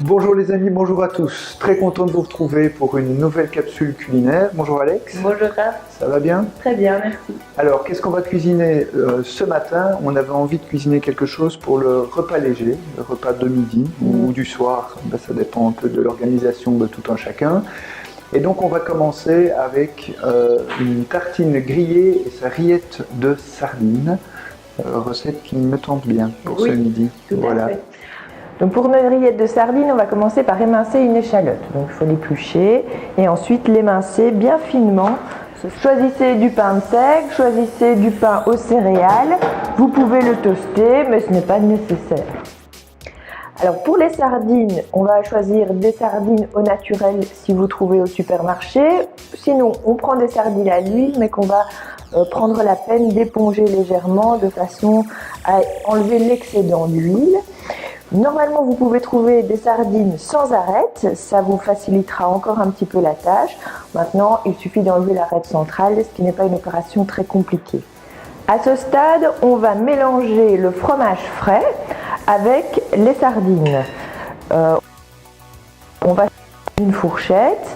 Bonjour les amis, bonjour à tous. Très content de vous retrouver pour une nouvelle capsule culinaire. Bonjour Alex. Bonjour Raph. Ça va bien? Très bien, merci. Alors, qu'est-ce qu'on va cuisiner ce matin? On avait envie de cuisiner quelque chose pour le repas léger, le repas de midi ou du soir. Ça dépend un peu de l'organisation de tout un chacun. Et donc, on va commencer avec une tartine grillée et sa rillette de sardines. Recette qui me tente bien pour ce midi. Voilà. Donc pour notre rillette de sardines, on va commencer par émincer une échalote. Donc il faut l'éplucher et ensuite l'émincer bien finement. Choisissez du pain sec, choisissez du pain aux céréales. Vous pouvez le toaster, mais ce n'est pas nécessaire. Alors pour les sardines, on va choisir des sardines au naturel si vous trouvez au supermarché. Sinon, on prend des sardines à l'huile, mais qu'on va prendre la peine d'éponger légèrement de façon à enlever l'excédent d'huile. Normalement, vous pouvez trouver des sardines sans arête, ça vous facilitera encore un petit peu la tâche. Maintenant, il suffit d'enlever l'arête centrale, ce qui n'est pas une opération très compliquée. À ce stade, on va mélanger le fromage frais avec les sardines. On va une fourchette,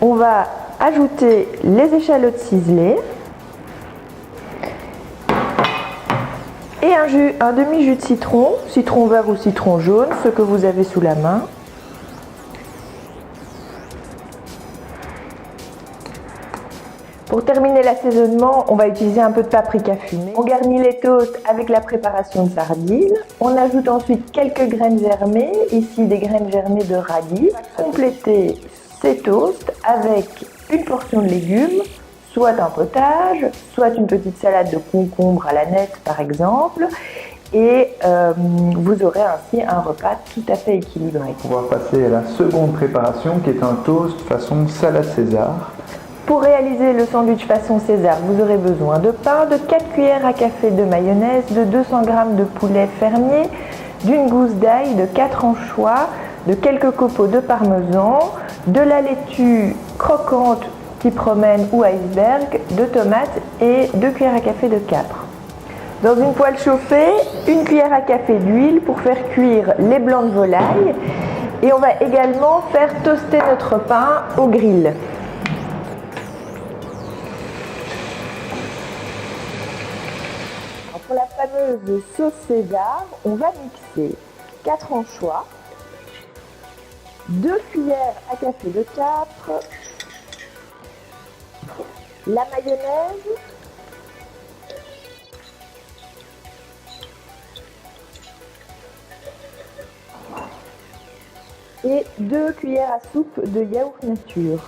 on va ajouter les échalotes ciselées et un demi-jus de citron vert ou citron jaune, ce que vous avez sous la main. Pour terminer l'assaisonnement, on va utiliser un peu de paprika fumée. On garnit les toasts avec la préparation de sardines. On ajoute ensuite quelques graines germées, ici des graines germées de radis. On va compléter ces toasts avec une portion de légumes, soit un potage, soit une petite salade de concombre à la nette par exemple, et vous aurez ainsi un repas tout à fait équilibré. On va passer à la seconde préparation qui est un toast façon salade César. Pour réaliser le sandwich façon César, vous aurez besoin de pain, de 4 cuillères à café de mayonnaise, de 200 g de poulet fermier, d'une gousse d'ail, de 4 anchois, de quelques copeaux de parmesan, de la laitue croquante type romaine ou iceberg, de tomates et 2 cuillères à café de capre. Dans une poêle chauffée, une cuillère à café d'huile pour faire cuire les blancs de volaille et on va également faire toaster notre pain au grill. Alors pour la fameuse sauce César, on va mixer 4 anchois, 2 cuillères à café de capre, la mayonnaise, et 2 cuillères à soupe de yaourt nature.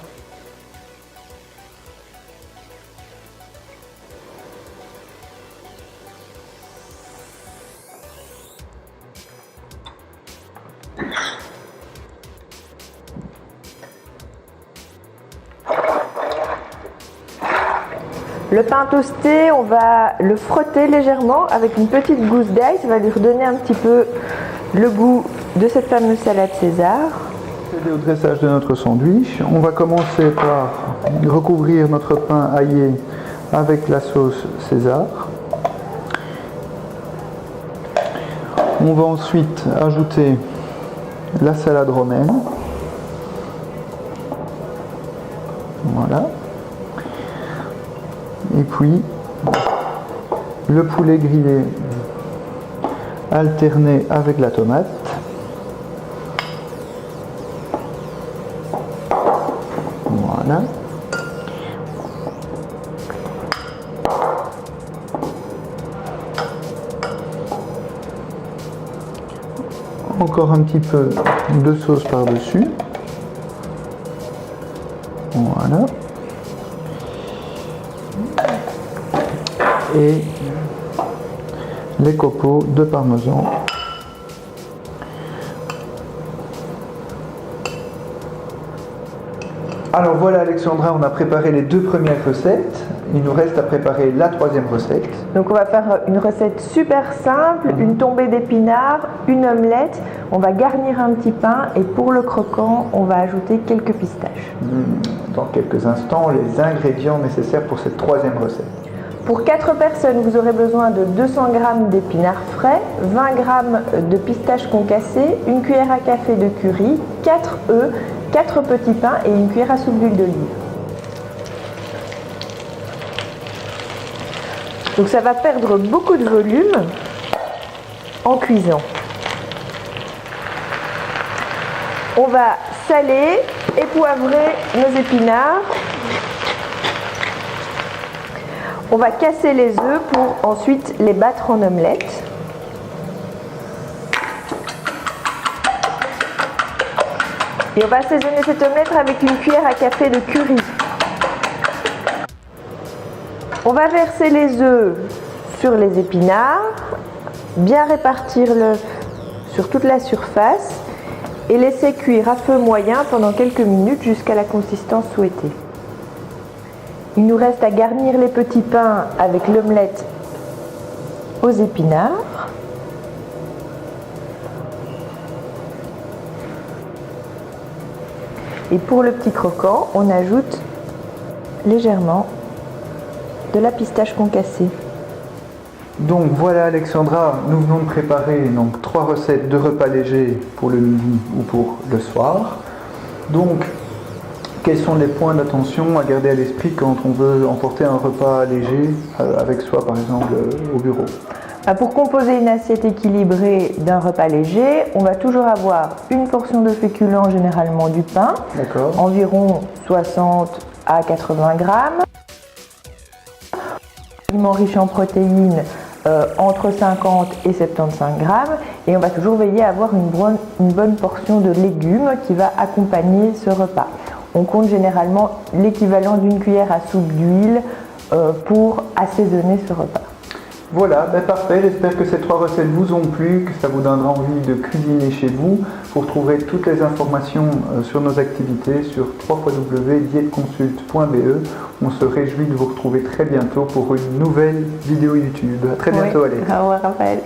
Le pain toasté, on va le frotter légèrement avec une petite gousse d'ail, ça va lui redonner un petit peu le goût de cette fameuse salade César. Procéder au dressage de notre sandwich. On va commencer par recouvrir notre pain aillé avec la sauce César. On va ensuite ajouter la salade romaine. Voilà. Et puis le poulet grillé alterné avec la tomate. Voilà. Encore un petit peu de sauce par-dessus. Voilà. Et les copeaux de parmesan. Alors voilà Alexandra, on a préparé les 2 premières recettes. Il nous reste à préparer la 3e recette. Donc on va faire une recette super simple, une tombée d'épinards, une omelette. On va garnir un petit pain et pour le croquant, on va ajouter quelques pistaches. Dans quelques instants, les ingrédients nécessaires pour cette 3e recette. Pour 4 personnes, vous aurez besoin de 200 g d'épinards frais, 20 g de pistaches concassées, une cuillère à café de curry, 4 œufs, 4 petits pains et une cuillère à soupe d'huile d'olive. Donc ça va perdre beaucoup de volume en cuisant. On va saler et poivrer nos épinards. On va casser les œufs pour ensuite les battre en omelette. Et on va assaisonner cette omelette avec une cuillère à café de curry. On va verser les œufs sur les épinards, bien répartir l'œuf sur toute la surface et laisser cuire à feu moyen pendant quelques minutes jusqu'à la consistance souhaitée. Il nous reste à garnir les petits pains avec l'omelette aux épinards. Et pour le petit croquant, on ajoute légèrement de la pistache concassée. Donc voilà Alexandra, nous venons de préparer donc 3 recettes de repas légers pour le midi ou pour le soir. Donc quels sont les points d'attention à garder à l'esprit quand on veut emporter un repas léger avec soi par exemple au bureau? Pour composer une assiette équilibrée d'un repas léger, on va toujours avoir une portion de féculents, généralement du pain, environ 60 à 80 grammes. Aliments riches en protéines, entre 50 et 75 grammes. Et on va toujours veiller à avoir une bonne portion de légumes qui va accompagner ce repas. On compte généralement l'équivalent d'une cuillère à soupe d'huile pour assaisonner ce repas. Voilà, parfait, j'espère que ces 3 recettes vous ont plu, que ça vous donnera envie de cuisiner chez vous. Vous retrouverez toutes les informations sur nos activités sur www.dieteconsult.be. On se réjouit de vous retrouver très bientôt pour une nouvelle vidéo YouTube. À très bientôt, Alex. Au revoir, Raphaël.